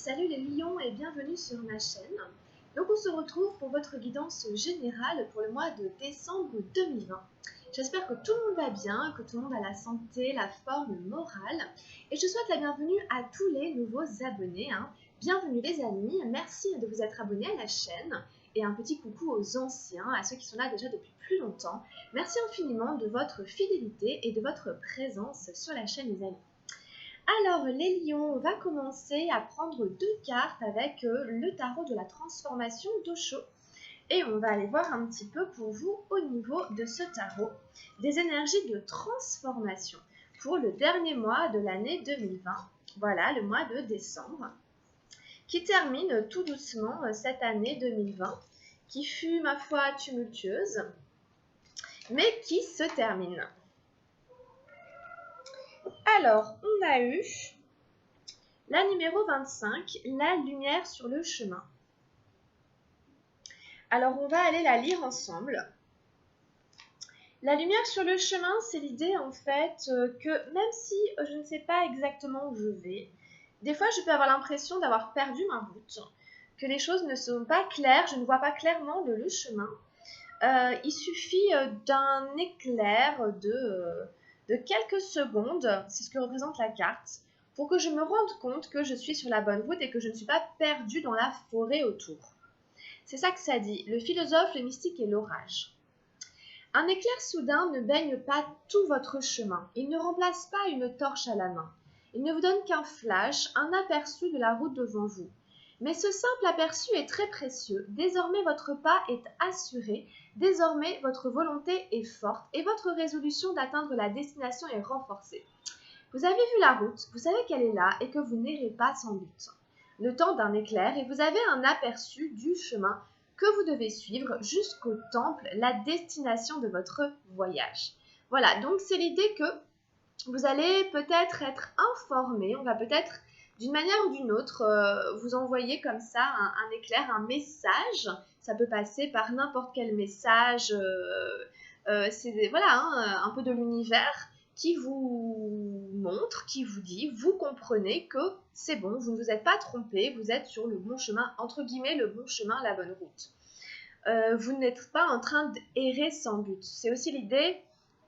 Salut les lions et bienvenue sur ma chaîne. Donc on se retrouve pour votre guidance générale pour le mois de décembre 2020. J'espère que tout le monde va bien, que tout le monde a la santé, la forme morale. Et je souhaite la bienvenue à tous les nouveaux abonnés. Bienvenue les amis, merci de vous être abonnés à la chaîne. Et un petit coucou aux anciens, à ceux qui sont là déjà depuis plus longtemps. Merci infiniment de votre fidélité et de votre présence sur la chaîne les amis. Alors les lions, on va commencer à prendre deux cartes avec le tarot de la transformation d'Osho. Et on va aller voir un petit peu pour vous au niveau de ce tarot des énergies de transformation pour le dernier mois de l'année 2020. Voilà, le mois de décembre qui termine tout doucement cette année 2020 qui fut ma foi tumultueuse mais qui se termine. Alors, on a eu la numéro 25, la lumière sur le chemin. Alors, on va aller la lire ensemble. La lumière sur le chemin, c'est l'idée en fait que même si je ne sais pas exactement où je vais, des fois je peux avoir l'impression d'avoir perdu ma route, que les choses ne sont pas claires, je ne vois pas clairement le chemin. Il suffit d'un éclair de quelques secondes, c'est ce que représente la carte, pour que je me rende compte que je suis sur la bonne route et que je ne suis pas perdue dans la forêt autour. C'est ça que ça dit, le philosophe, le mystique et l'orage. Un éclair soudain ne baigne pas tout votre chemin, il ne remplace pas une torche à la main. Il ne vous donne qu'un flash, un aperçu de la route devant vous. Mais ce simple aperçu est très précieux, désormais votre pas est assuré, désormais votre volonté est forte et votre résolution d'atteindre la destination est renforcée. Vous avez vu la route, vous savez qu'elle est là et que vous n'irez pas sans doute. Le temps d'un éclair et vous avez un aperçu du chemin que vous devez suivre jusqu'au temple, la destination de votre voyage. Voilà, donc c'est l'idée que vous allez peut-être être informé, on va peut-être d'une manière ou d'une autre vous envoyer comme ça un éclair, un message. Ça peut passer par n'importe quel message, c'est voilà, un peu de l'univers qui vous montre, qui vous dit, vous comprenez que c'est bon, vous ne vous êtes pas trompé, vous êtes sur le bon chemin, entre guillemets le bon chemin, la bonne route. Vous n'êtes pas en train d'errer sans but. C'est aussi l'idée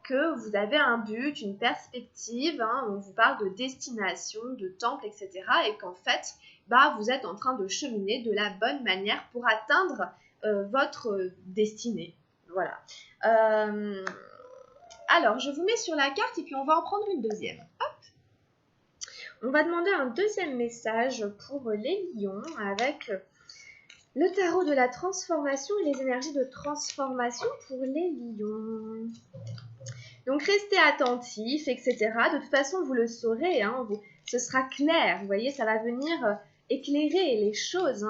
que vous avez un but, une perspective, on vous parle de destination, de temple, etc. Et qu'en fait, vous êtes en train de cheminer de la bonne manière pour atteindre votre destinée. Voilà. Alors, je vous mets sur la carte et puis on va en prendre une deuxième. Hop. On va demander un deuxième message pour les lions avec le tarot de la transformation et les énergies de transformation pour les lions. Donc, restez attentifs, etc. De toute façon, vous le saurez, ce sera clair. Vous voyez, ça va venir éclairer les choses.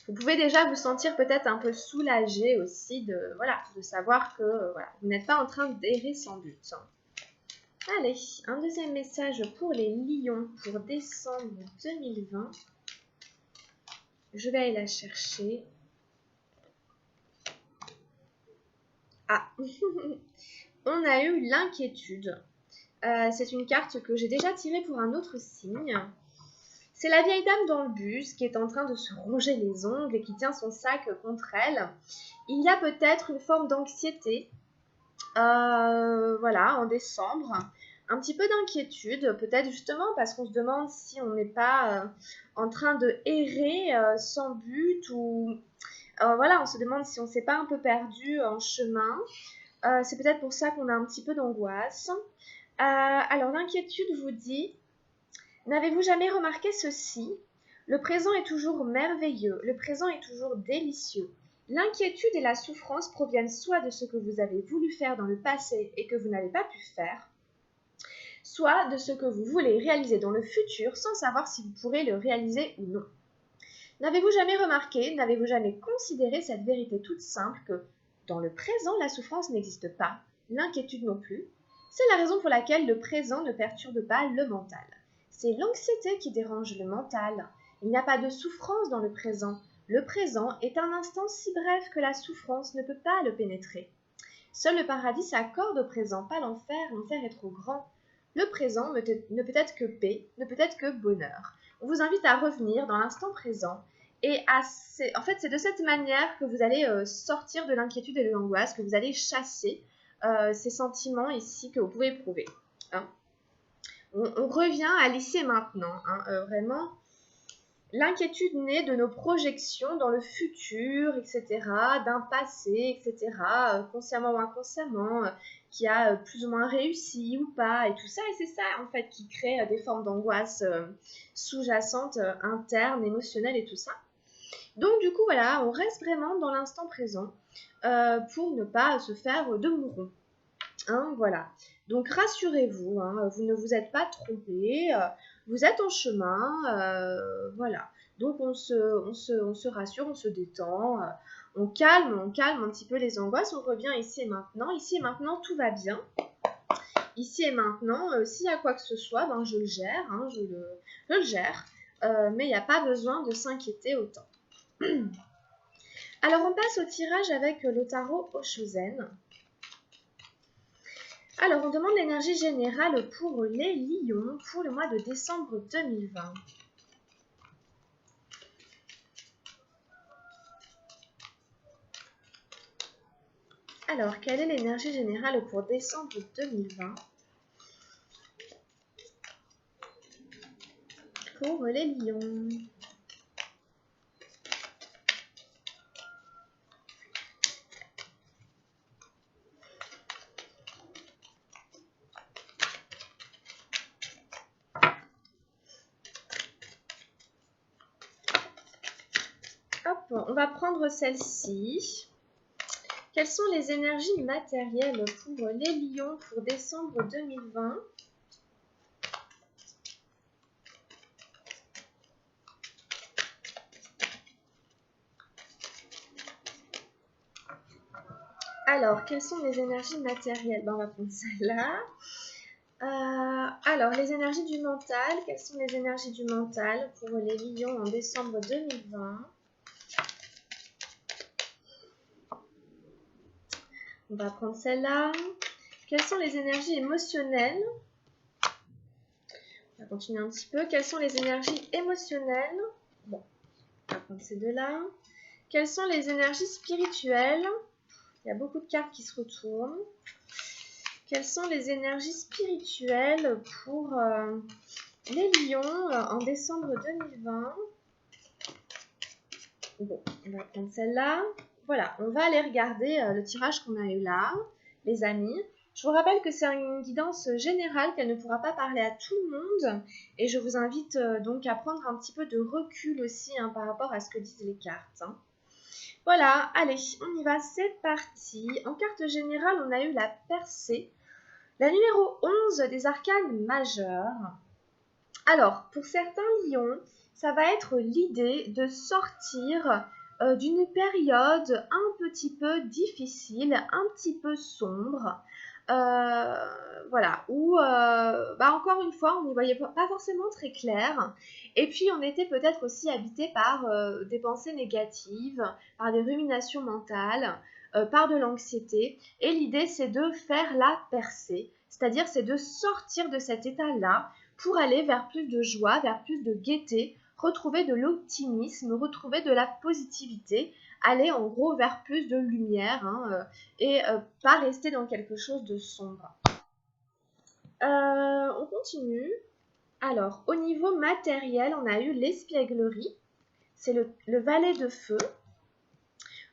Vous pouvez déjà vous sentir peut-être un peu soulagé aussi de savoir que vous n'êtes pas en train d'errer sans but. Allez, un deuxième message pour les lions pour décembre 2020. Je vais aller la chercher. Ah, on a eu l'inquiétude. C'est une carte que j'ai déjà tirée pour un autre signe. C'est la vieille dame dans le bus qui est en train de se ronger les ongles et qui tient son sac contre elle. Il y a peut-être une forme d'anxiété, en décembre. Un petit peu d'inquiétude, peut-être justement parce qu'on se demande si on n'est pas en train de errer sans but ou... on se demande si on ne s'est pas un peu perdu en chemin. C'est peut-être pour ça qu'on a un petit peu d'angoisse. Alors, l'inquiétude vous dit... N'avez-vous jamais remarqué ceci? Le présent est toujours merveilleux, le présent est toujours délicieux. L'inquiétude et la souffrance proviennent soit de ce que vous avez voulu faire dans le passé et que vous n'avez pas pu faire, soit de ce que vous voulez réaliser dans le futur sans savoir si vous pourrez le réaliser ou non. N'avez-vous jamais remarqué, n'avez-vous jamais considéré cette vérité toute simple que, dans le présent, la souffrance n'existe pas, l'inquiétude non plus? C'est la raison pour laquelle le présent ne perturbe pas le mental. C'est l'anxiété qui dérange le mental. Il n'y a pas de souffrance dans le présent. Le présent est un instant si bref que la souffrance ne peut pas le pénétrer. Seul le paradis s'accorde au présent, pas l'enfer. L'enfer est trop grand. Le présent ne peut être que paix, ne peut être que bonheur. On vous invite à revenir dans l'instant présent et en fait, c'est de cette manière que vous allez sortir de l'inquiétude et de l'angoisse, que vous allez chasser ces sentiments ici que vous pouvez éprouver. Hein. On revient à l'ici et maintenant. Hein, vraiment, l'inquiétude naît de nos projections dans le futur, etc., d'un passé, etc., consciemment ou inconsciemment, qui a plus ou moins réussi ou pas, et tout ça, et c'est ça en fait qui crée des formes d'angoisse sous-jacentes, internes, émotionnelles et tout ça. Donc du coup voilà, on reste vraiment dans l'instant présent pour ne pas se faire de mouron. Hein, voilà. Donc rassurez-vous, hein, vous ne vous êtes pas trompé, vous êtes en chemin, voilà. Donc on se rassure, on se détend, on calme un petit peu les angoisses, on revient ici et maintenant. Ici et maintenant, tout va bien. Ici et maintenant, s'il y a quoi que ce soit, ben, je le gère, hein, je le gère, mais il n'y a pas besoin de s'inquiéter autant. Alors on passe au tirage avec le tarot Oshozen. Alors, on demande l'énergie générale pour les lions pour le mois de décembre 2020. Alors, quelle est l'énergie générale pour décembre 2020 pour les lions? Hop, on va prendre celle-ci. Quelles sont les énergies matérielles pour les lions pour décembre 2020? Alors, quelles sont les énergies matérielles? Ben, on va prendre celle-là. Alors, les énergies du mental. Quelles sont les énergies du mental pour les lions en décembre 2020? On va prendre celle-là. Quelles sont les énergies émotionnelles? On va continuer un petit peu. Quelles sont les énergies émotionnelles? Bon, on va prendre ces deux-là. Quelles sont les énergies spirituelles? Il y a beaucoup de cartes qui se retournent. Quelles sont les énergies spirituelles pour les lions en décembre 2020? Bon, on va prendre celle-là. Voilà, on va aller regarder le tirage qu'on a eu là, les amis. Je vous rappelle que c'est une guidance générale, qu'elle ne pourra pas parler à tout le monde. Et je vous invite donc à prendre un petit peu de recul aussi hein, par rapport à ce que disent les cartes. Hein. Voilà, allez, on y va, c'est parti. En carte générale, on a eu la percée, la numéro 11 des arcanes majeures. Alors, pour certains lions, ça va être l'idée de sortir d'une période un petit peu difficile, un petit peu sombre, voilà, où, encore une fois, on n'y voyait pas forcément très clair, et puis on était peut-être aussi habité par des pensées négatives, par des ruminations mentales, par de l'anxiété, et l'idée c'est de faire la percée, c'est-à-dire c'est de sortir de cet état-là, pour aller vers plus de joie, vers plus de gaieté, retrouver de l'optimisme, retrouver de la positivité, aller en gros vers plus de lumière hein, et pas rester dans quelque chose de sombre. On continue. Alors, au niveau matériel, on a eu l'espièglerie, c'est le valet de feu.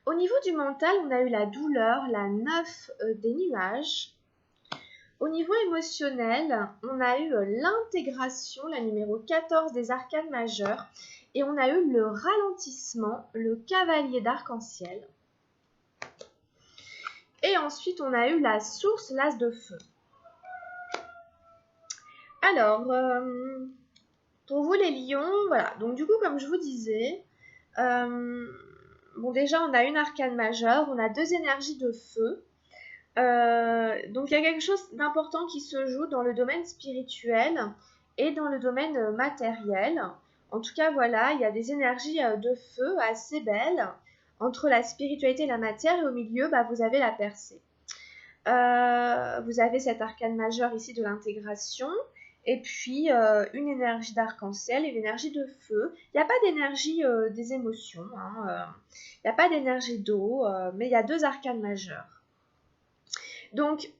Au niveau du mental, on a eu la douleur, la 9 des nuages. Au niveau émotionnel, on a eu l'intégration, la numéro 14 des arcanes majeures, et on a eu le ralentissement, le cavalier d'arc-en-ciel. Et ensuite, on a eu la source, l'as de feu. Alors, pour vous les lions, voilà. Donc du coup, comme je vous disais, bon déjà, on a une arcane majeure, on a deux énergies de feu. Donc il y a quelque chose d'important qui se joue dans le domaine spirituel et dans le domaine matériel. En tout cas, voilà, il y a des énergies de feu assez belles entre la spiritualité et la matière, et au milieu, vous avez la percée. Vous avez cet arcane majeur ici de l'intégration. Et puis une énergie d'arc-en-ciel, une énergie de feu. Il n'y a pas d'énergie des émotions, hein, il n'y a pas d'énergie d'eau, mais il y a 2 arcanes majeurs. Donc,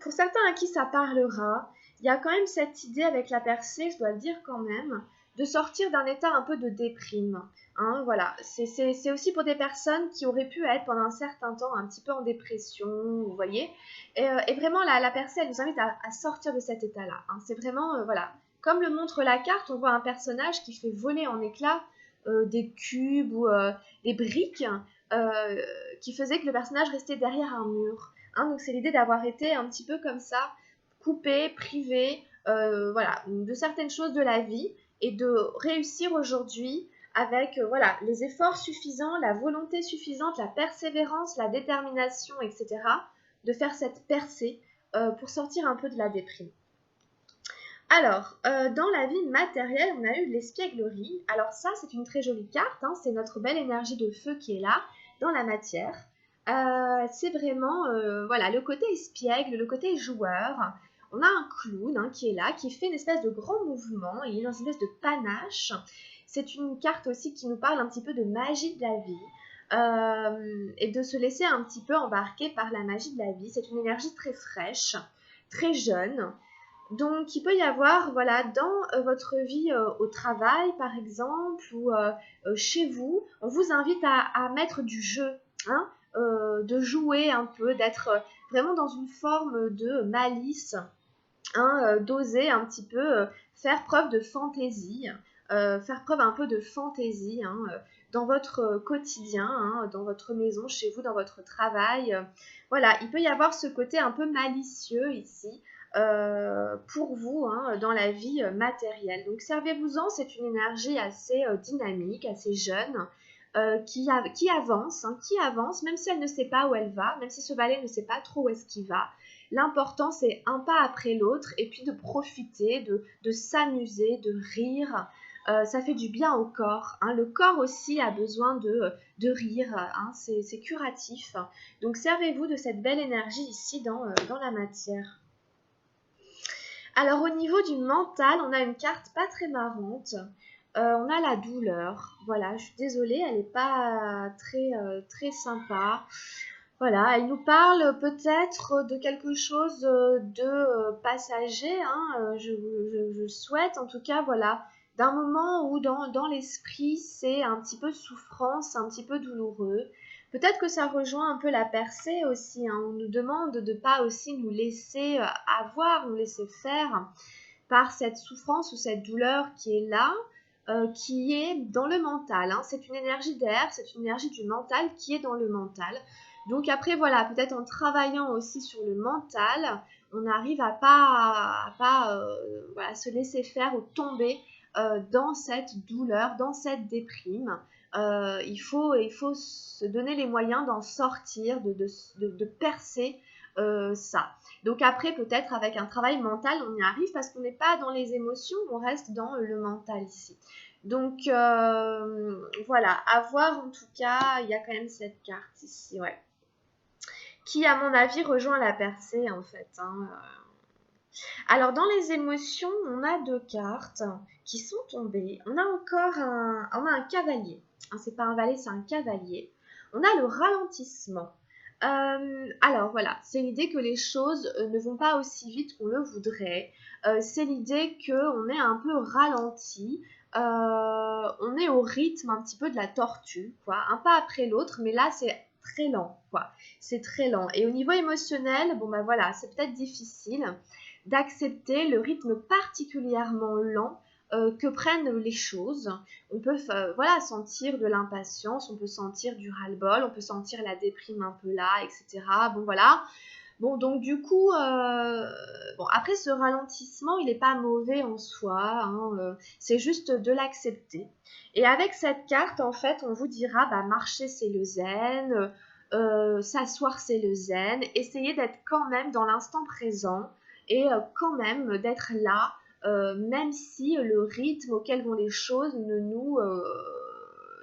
pour certains à qui ça parlera, il y a quand même cette idée avec la percée, je dois le dire quand même, de sortir d'un état un peu de déprime. Hein, voilà, c'est aussi pour des personnes qui auraient pu être pendant un certain temps un petit peu en dépression, vous voyez. Et vraiment, la percée, elle nous invite à sortir de cet état-là. Hein. C'est vraiment, voilà, comme le montre la carte, on voit un personnage qui fait voler en éclats des cubes ou des briques qui faisaient que le personnage restait derrière un mur. Hein, donc c'est l'idée d'avoir été un petit peu comme ça, coupé, privé, voilà, de certaines choses de la vie et de réussir aujourd'hui avec voilà, les efforts suffisants, la volonté suffisante, la persévérance, la détermination, etc., de faire cette percée pour sortir un peu de la déprime. Alors, dans la vie matérielle, on a eu l'espièglerie. Alors ça, c'est une très jolie carte, hein, c'est notre belle énergie de feu qui est là, dans la matière. C'est vraiment voilà, le côté espiègle, le côté joueur. On a un clown hein, qui est là, qui fait une espèce de grand mouvement, il est dans une espèce de panache. C'est une carte aussi qui nous parle un petit peu de magie de la vie et de se laisser un petit peu embarquer par la magie de la vie. C'est une énergie très fraîche, très jeune. Donc, il peut y avoir, voilà, dans votre vie au travail, par exemple, ou chez vous, on vous invite à mettre du jeu, hein, de jouer un peu, d'être vraiment dans une forme de malice, hein, d'oser un petit peu faire preuve de fantaisie, faire preuve un peu de fantaisie hein, dans votre quotidien, hein, dans votre maison, chez vous, dans votre travail. Voilà, il peut y avoir ce côté un peu malicieux ici pour vous hein, dans la vie matérielle. Donc servez-vous-en, c'est une énergie assez dynamique, assez jeune. Qui avance, hein, qui avance, même si elle ne sait pas où elle va, même si ce valet ne sait pas trop où est-ce qu'il va. L'important, c'est un pas après l'autre et puis de profiter, de s'amuser, de rire. Ça fait du bien au corps. Hein. Le corps aussi a besoin de rire. Hein. C'est curatif. Donc, servez-vous de cette belle énergie ici dans la matière. Alors, au niveau du mental, on a une carte pas très marrante. On a la douleur. Voilà, je suis désolée, elle n'est pas très sympa. Voilà, elle nous parle peut-être de quelque chose de passager, hein, je souhaite en tout cas, voilà, d'un moment où dans l'esprit c'est un petit peu souffrance, un petit peu douloureux. Peut-être que ça rejoint un peu la percée aussi, hein, on nous demande de ne pas aussi nous laisser avoir, nous laisser faire par cette souffrance ou cette douleur qui est là, qui est dans le mental. Hein. C'est une énergie d'air, c'est une énergie du mental qui est dans le mental. Donc après, voilà, peut-être en travaillant aussi sur le mental, on arrive à pas voilà, se laisser faire ou tomber dans cette douleur, dans cette déprime. Il faut se donner les moyens d'en sortir, de percer ça. Donc après, peut-être avec un travail mental, on y arrive parce qu'on n'est pas dans les émotions, on reste dans le mental ici. Donc voilà, à voir en tout cas, il y a quand même cette carte ici, ouais. Qui à mon avis rejoint la percée en fait. Hein. Alors dans les émotions, on a 2 cartes qui sont tombées. On a encore un cavalier. Hein, c'est pas un valet, c'est un cavalier. On a le ralentissement. Alors voilà, c'est l'idée que les choses ne vont pas aussi vite qu'on le voudrait. C'est l'idée qu'on est un peu ralenti. On est au rythme un petit peu de la tortue, quoi. Un pas après l'autre, mais là c'est très lent, quoi. C'est très lent. Et au niveau émotionnel, bon bah voilà, c'est peut-être difficile d'accepter le rythme particulièrement lent que prennent les choses. On peut voilà, sentir de l'impatience, on peut sentir du ras-le-bol, on peut sentir la déprime un peu là, etc. Bon voilà. Bon donc du coup, bon après ce ralentissement, il n'est pas mauvais en soi, hein, c'est juste de l'accepter. Et avec cette carte, en fait, on vous dira, bah marcher c'est le zen, s'asseoir c'est le zen, essayez d'être quand même dans l'instant présent et quand même d'être là, même si le rythme auquel vont les choses ne nous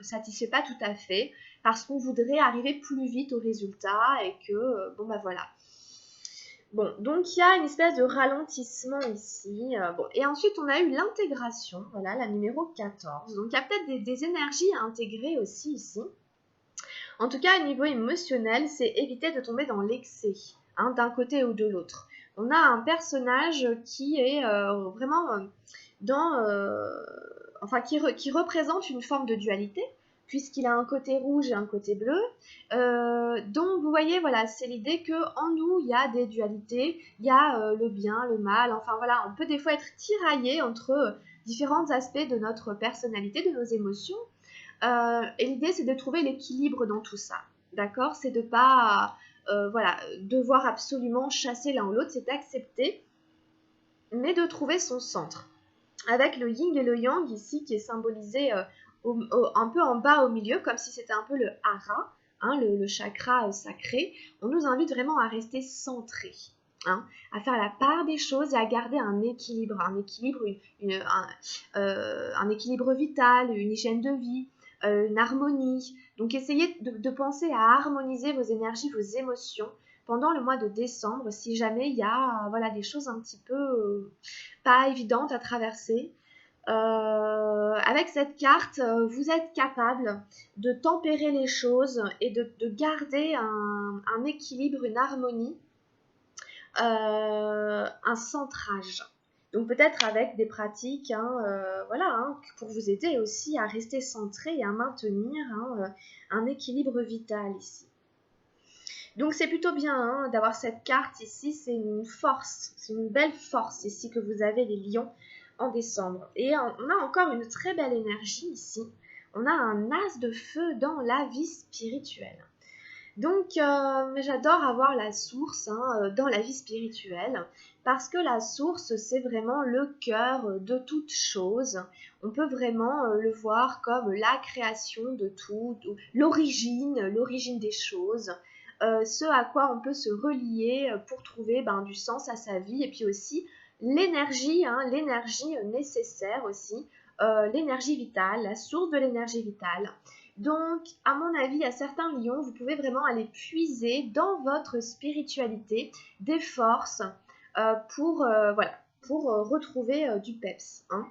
satisfait pas tout à fait, parce qu'on voudrait arriver plus vite au résultat et que, bon bah voilà. Bon, donc il y a une espèce de ralentissement ici. Bon, et ensuite, on a eu l'intégration, voilà, la numéro 14. Donc, il y a peut-être des énergies à intégrer aussi ici. En tout cas, au niveau émotionnel, c'est éviter de tomber dans l'excès, hein, d'un côté ou de l'autre. On a un personnage qui est vraiment dans... enfin, qui représente une forme de dualité, puisqu'il a un côté rouge et un côté bleu. Donc, vous voyez, voilà, c'est l'idée qu'en nous, il y a des dualités, il y a le bien, le mal, enfin voilà, on peut des fois être tiraillé entre différents aspects de notre personnalité, de nos émotions. Et l'idée, c'est de trouver l'équilibre dans tout ça. D'accord? C'est de ne pas voilà, devoir absolument chasser l'un ou l'autre, c'est d'accepter, mais de trouver son centre. Avec le yin et le yang ici, qui est symbolisé un peu en bas au milieu, comme si c'était un peu le hara, hein, le chakra sacré, on nous invite vraiment à rester centré. Hein, à faire la part des choses et à garder un équilibre, un équilibre vital, une hygiène de vie, une harmonie. Donc essayez de penser à harmoniser vos énergies, vos émotions pendant le mois de décembre, si jamais il y a voilà, des choses un petit peu pas évidentes à traverser. Avec cette carte, vous êtes capable de tempérer les choses et de garder un équilibre, une harmonie, un centrage. Donc peut-être avec des pratiques, hein, voilà, hein, pour vous aider aussi à rester centré et à maintenir hein, un équilibre vital ici. Donc c'est plutôt bien hein, d'avoir cette carte ici, c'est une force, c'est une belle force ici que vous avez les lions en décembre. Et on a encore une très belle énergie ici, on a un as de feu dans la vie spirituelle. Donc j'adore avoir la source hein, dans la vie spirituelle parce que la source c'est vraiment le cœur de toute chose. On peut vraiment le voir comme la création de tout, l'origine des choses. Ce à quoi on peut se relier pour trouver du sens à sa vie et puis aussi l'énergie, hein, l'énergie nécessaire aussi, l'énergie vitale, la source de l'énergie vitale. Donc, à mon avis, à certains lions, vous pouvez vraiment aller puiser dans votre spiritualité des forces voilà, pour retrouver du peps. Hein.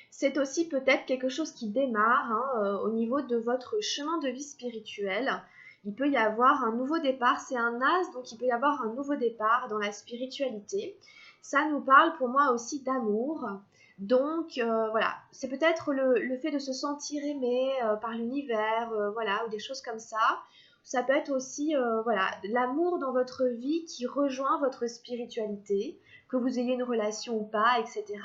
C'est aussi peut-être quelque chose qui démarre hein, au niveau de votre chemin de vie spirituel. Il peut y avoir un nouveau départ, c'est un as, donc il peut y avoir un nouveau départ dans la spiritualité. Ça nous parle pour moi aussi d'amour. Donc voilà, c'est peut-être le fait de se sentir aimé par l'univers, voilà, ou des choses comme ça. Ça peut être aussi voilà, l'amour dans votre vie qui rejoint votre spiritualité, que vous ayez une relation ou pas, etc.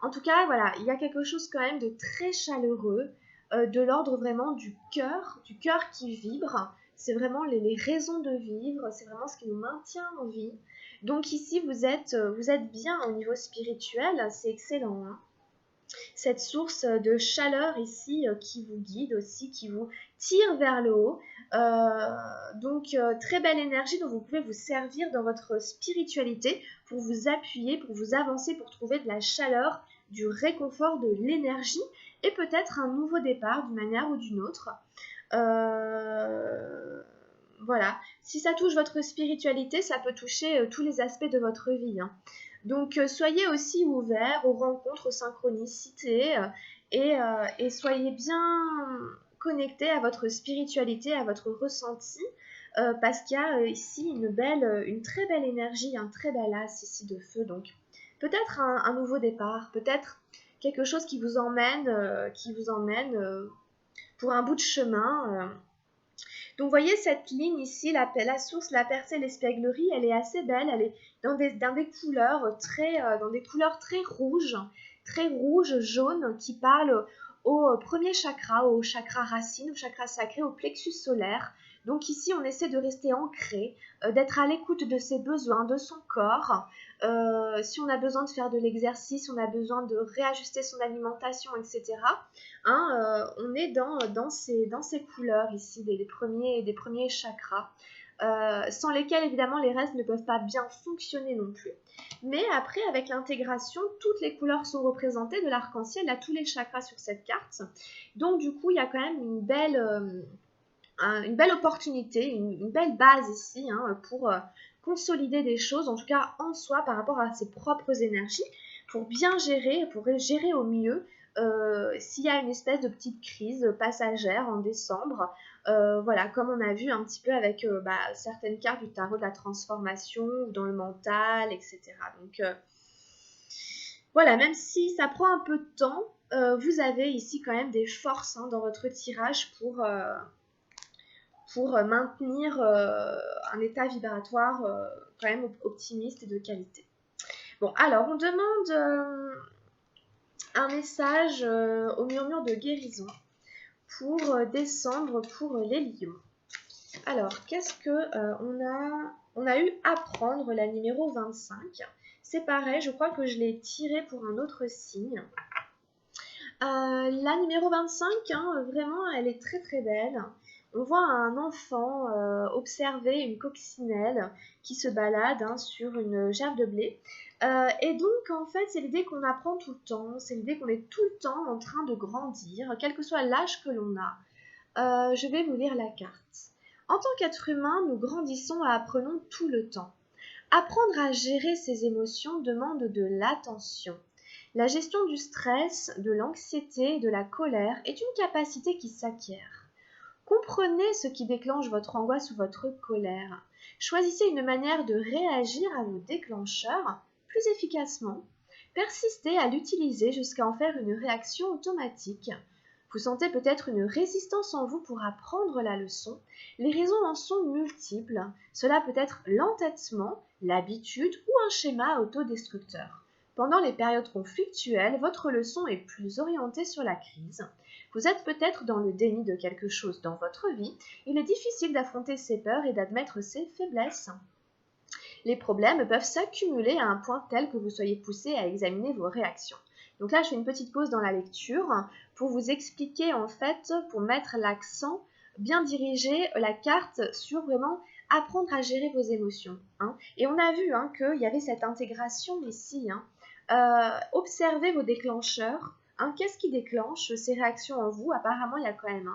En tout cas, voilà, il y a quelque chose quand même de très chaleureux, de l'ordre vraiment du cœur qui vibre. C'est vraiment les raisons de vivre, c'est vraiment ce qui nous maintient en vie. Donc ici, vous êtes bien au niveau spirituel, c'est excellent. Hein. Cette source de chaleur ici qui vous guide aussi, qui vous tire vers le haut. Donc très belle énergie dont vous pouvez vous servir dans votre spiritualité pour vous appuyer, pour vous avancer, pour trouver de la chaleur, du réconfort, de l'énergie et peut-être un nouveau départ d'une manière ou d'une autre. Voilà, si ça touche votre spiritualité, ça peut toucher tous les aspects de votre vie. Hein. Donc soyez aussi ouverts aux rencontres, aux synchronicités et soyez bien connectés à votre spiritualité, à votre ressenti parce qu'il y a ici une très belle énergie, un très bel as ici de feu. Donc peut-être un nouveau départ, peut-être quelque chose qui vous emmène pour un bout de chemin. Donc, vous voyez cette ligne ici, la source, la percée, l'espièglerie, elle est assez belle. Elle est dans des couleurs très rouges, jaunes, qui parlent au premier chakra, au chakra racine, au chakra sacré, au plexus solaire. Donc ici, on essaie de rester ancré, d'être à l'écoute de ses besoins, de son corps. Si on a besoin de faire de l'exercice, on a besoin de réajuster son alimentation, etc. Hein, on est dans ces couleurs ici, des premiers chakras, sans lesquels évidemment les restes ne peuvent pas bien fonctionner non plus. Mais après, avec l'intégration, toutes les couleurs sont représentées de l'arc-en-ciel à tous les chakras sur cette carte. Donc du coup, il y a quand même une belle opportunité, une belle base ici hein, pour consolider des choses, en tout cas en soi par rapport à ses propres énergies, pour bien gérer, pour gérer au mieux s'il y a une espèce de petite crise passagère en décembre. Voilà, comme on a vu un petit peu avec certaines cartes du tarot de la transformation ou dans le mental, etc. Donc voilà, même si ça prend un peu de temps, vous avez ici quand même des forces dans votre tirage pour maintenir un état vibratoire quand même optimiste et de qualité. Bon, alors on demande un message au murmure de guérison pour décembre pour les lions. Alors, qu'est-ce que on a eu à prendre la numéro 25. C'est pareil, je crois que je l'ai tiré pour un autre signe. La numéro 25, vraiment, elle est très très belle. On voit un enfant observer une coccinelle qui se balade sur une gerbe de blé. Et donc, en fait, c'est l'idée qu'on apprend tout le temps, c'est l'idée qu'on est tout le temps en train de grandir, quel que soit l'âge que l'on a. Je vais vous lire la carte. En tant qu'être humain, nous grandissons et apprenons tout le temps. Apprendre à gérer ses émotions demande de l'attention. La gestion du stress, de l'anxiété et de la colère est une capacité qui s'acquiert. Comprenez ce qui déclenche votre angoisse ou votre colère. Choisissez une manière de réagir à vos déclencheurs plus efficacement. Persistez à l'utiliser jusqu'à en faire une réaction automatique. Vous sentez peut-être une résistance en vous pour apprendre la leçon. Les raisons en sont multiples. Cela peut être l'entêtement, l'habitude ou un schéma autodestructeur. Pendant les périodes conflictuelles, votre leçon est plus orientée sur la crise. Vous êtes peut-être dans le déni de quelque chose dans votre vie. Il est difficile d'affronter ses peurs et d'admettre ses faiblesses. Les problèmes peuvent s'accumuler à un point tel que vous soyez poussé à examiner vos réactions. Donc là, je fais une petite pause dans la lecture pour vous expliquer, en fait, pour mettre l'accent, bien diriger la carte sur vraiment apprendre à gérer vos émotions. Et on a vu qu'il y avait cette intégration ici. Observez vos déclencheurs. Qu'est-ce qui déclenche ces réactions en vous? Apparemment, il y a quand même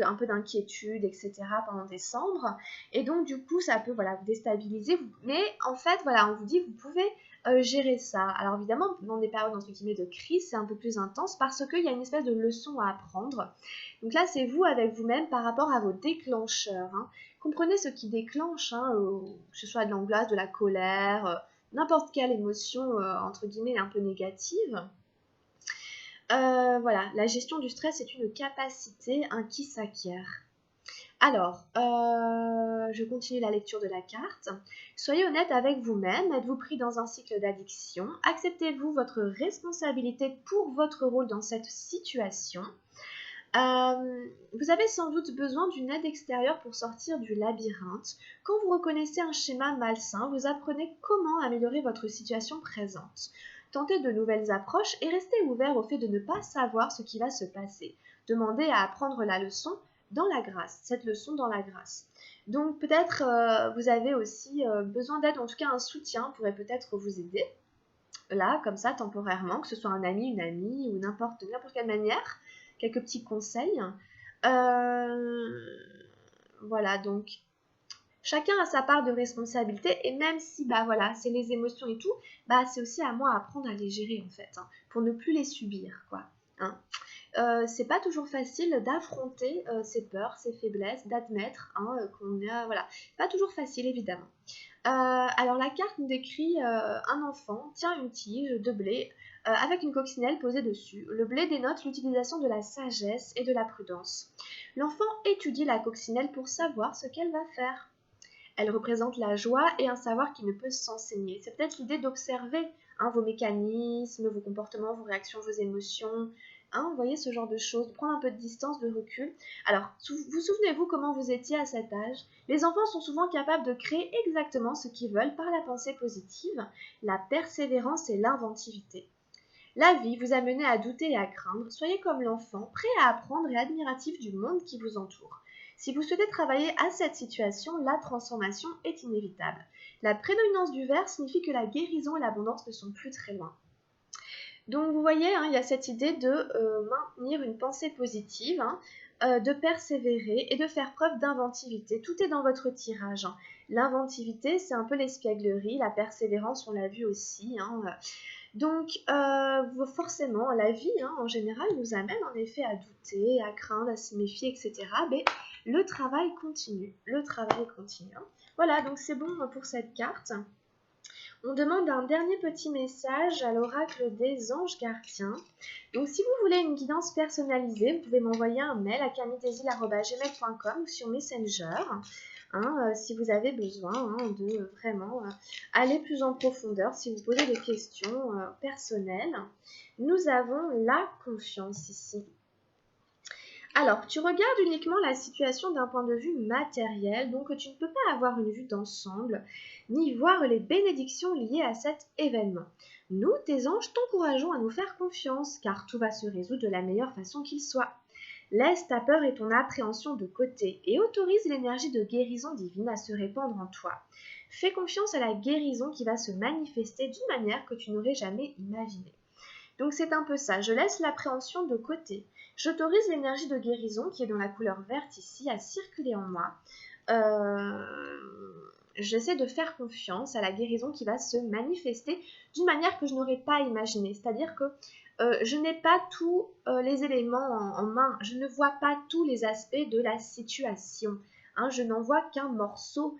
un peu d'inquiétude, etc. pendant décembre. Et donc, du coup, ça peut vous déstabiliser. Mais en fait, on vous dit que vous pouvez gérer ça. Alors, évidemment, dans des périodes, entre guillemets, de crise, c'est un peu plus intense parce qu'il y a une espèce de leçon à apprendre. Donc là, c'est vous avec vous-même par rapport à vos déclencheurs. Comprenez ce qui déclenche, que ce soit de l'angoisse, de la colère, n'importe quelle émotion, entre guillemets, un peu négative. La gestion du stress est une capacité qui s'acquiert. Alors, je continue la lecture de la carte. Soyez honnête avec vous-même. Êtes-vous pris dans un cycle d'addiction? Acceptez-vous votre responsabilité pour votre rôle dans cette situation? Vous avez sans doute besoin d'une aide extérieure pour sortir du labyrinthe. Quand vous reconnaissez un schéma malsain, vous apprenez comment améliorer votre situation présente. Tentez de nouvelles approches et restez ouvert au fait de ne pas savoir ce qui va se passer. Demandez à apprendre la leçon dans la grâce, cette leçon dans la grâce. Donc peut-être vous avez aussi besoin d'aide, en tout cas un soutien pourrait peut-être vous aider. Là, comme ça, temporairement, que ce soit un ami, une amie ou n'importe quelle manière. Quelques petits conseils. Voilà, donc chacun a sa part de responsabilité et même si c'est les émotions et tout, c'est aussi à moi d'apprendre à les gérer en fait, pour ne plus les subir, quoi. C'est pas toujours facile d'affronter ses peurs, ses faiblesses, d'admettre qu'on a, pas toujours facile évidemment. Alors la carte nous décrit un enfant tient une tige de blé avec une coccinelle posée dessus. Le blé dénote l'utilisation de la sagesse et de la prudence. L'enfant étudie la coccinelle pour savoir ce qu'elle va faire. Elle représente la joie et un savoir qui ne peut s'enseigner. C'est peut-être l'idée d'observer vos mécanismes, vos comportements, vos réactions, vos émotions. Vous voyez ce genre de choses, de prendre un peu de distance, de recul. Alors, vous souvenez-vous comment vous étiez à cet âge? Les enfants sont souvent capables de créer exactement ce qu'ils veulent par la pensée positive, la persévérance et l'inventivité. La vie vous a mené à douter et à craindre. Soyez comme l'enfant, prêt à apprendre et admiratif du monde qui vous entoure. Si vous souhaitez travailler à cette situation, la transformation est inévitable. La prédominance du vert signifie que la guérison et l'abondance ne sont plus très loin. Donc vous voyez, il y a cette idée de maintenir une pensée positive, de persévérer et de faire preuve d'inventivité. Tout est dans votre tirage. L'inventivité, c'est un peu l'espièglerie, la persévérance, on l'a vu aussi, hein. Donc, forcément, la vie, hein, en général, nous amène en effet à douter, à craindre, à se méfier, etc. Mais le travail continue. Le travail continue, hein. Voilà, donc c'est bon pour cette carte. On demande un dernier petit message à l'oracle des anges gardiens. Donc, si vous voulez une guidance personnalisée, vous pouvez m'envoyer un mail à camilledesil@gmail.com ou sur Messenger. Hein, si vous avez besoin de vraiment aller plus en profondeur, si vous posez des questions personnelles. Nous avons la confiance ici. Alors, tu regardes uniquement la situation d'un point de vue matériel, donc tu ne peux pas avoir une vue d'ensemble, ni voir les bénédictions liées à cet événement. Nous, tes anges, t'encourageons à nous faire confiance, car tout va se résoudre de la meilleure façon qu'il soit. Laisse ta peur et ton appréhension de côté et autorise l'énergie de guérison divine à se répandre en toi. Fais confiance à la guérison qui va se manifester d'une manière que tu n'aurais jamais imaginée. Donc c'est un peu ça, je laisse l'appréhension de côté. J'autorise l'énergie de guérison qui est dans la couleur verte ici à circuler en moi. J'essaie de faire confiance à la guérison qui va se manifester d'une manière que je n'aurais pas imaginée. C'est-à-dire que je n'ai pas tous les éléments en main, je ne vois pas tous les aspects de la situation. Hein, je n'en vois qu'un morceau,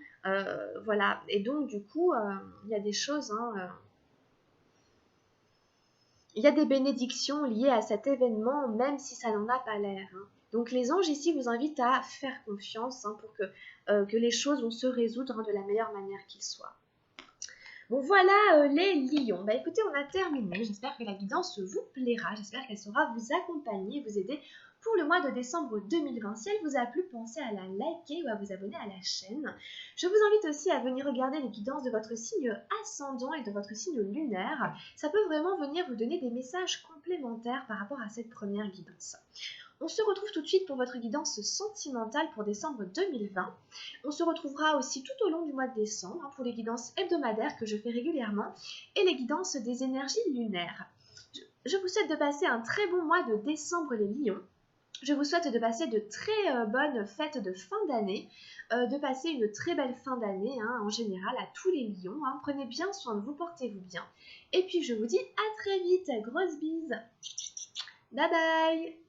voilà. Et donc du coup, il y a des choses... il y a des bénédictions liées à cet événement, même si ça n'en a pas l'air, hein. Donc les anges ici vous invitent à faire confiance pour que les choses vont se résoudre de la meilleure manière qu'il soit. Bon voilà les lions. Bah écoutez, on a terminé. J'espère que la guidance vous plaira. J'espère qu'elle saura vous accompagner, vous aider pour le mois de décembre 2020. Si elle vous a plu, pensez à la liker ou à vous abonner à la chaîne. Je vous invite aussi à venir regarder les guidances de votre signe ascendant et de votre signe lunaire. Ça peut vraiment venir vous donner des messages complémentaires par rapport à cette première guidance. On se retrouve tout de suite pour votre guidance sentimentale pour décembre 2020. On se retrouvera aussi tout au long du mois de décembre pour les guidances hebdomadaires que je fais régulièrement et les guidances des énergies lunaires. Je vous souhaite de passer un très bon mois de décembre les lions. Je vous souhaite de passer de très bonnes fêtes de fin d'année, de passer une très belle fin d'année en général à tous les lions. Prenez bien soin de vous, portez-vous bien. Et puis je vous dis à très vite, grosse bise. Bye bye.